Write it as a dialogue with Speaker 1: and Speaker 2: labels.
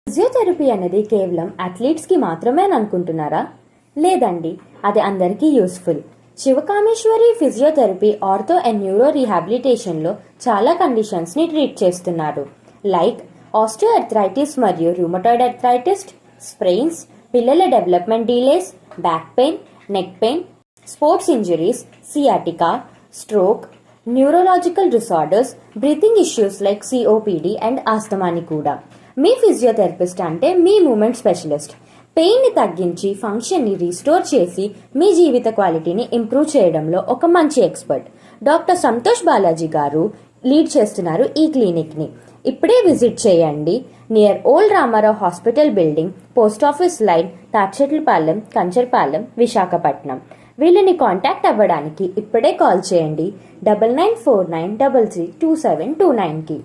Speaker 1: Physiotherapy అనేది కేవలం అథ్లీట్స్కి మాత్రమే అని అనుకుంటున్నారా? లేదండి, అది అందరికీ useful. Sivakameswari physiotherapy ortho and neuro రీహాబిలిటేషన్లో చాలా కండిషన్స్ని ట్రీట్ చేస్తున్నారు. లైక్ ఆస్టియోఆర్థరైటిస్ మరియు రూమటాయిడ్ ఆర్థరైటిస్, స్ప్రెయిన్స్, పిల్లల development delays, back pain, neck pain, sports injuries, sciatica, stroke, neurological disorders, breathing issues like COPD and ఆస్తమాని కూడా. మీ ఫిజియోథెరపిస్ట్ అంటే మీ మూమెంట్ స్పెషలిస్ట్. పెయిన్ని తగ్గించి ఫంక్షన్ని రీస్టోర్ చేసి మీ జీవిత క్వాలిటీని ఇంప్రూవ్ చేయడంలో ఒక మంచి ఎక్స్పర్ట్. డాక్టర్ సంతోష్ బాలాజీ గారు లీడ్ చేస్తున్నారు ఈ క్లినిక్ని. ఇప్పుడే విజిట్ చేయండి. Near old Ramarao hospital building, post office line, Tadichetlapalem, Kancharapalem, Visakhapatnam. వీళ్ళని కాంటాక్ట్ అవ్వడానికి ఇప్పుడే కాల్ చేయండి 9949332729కి.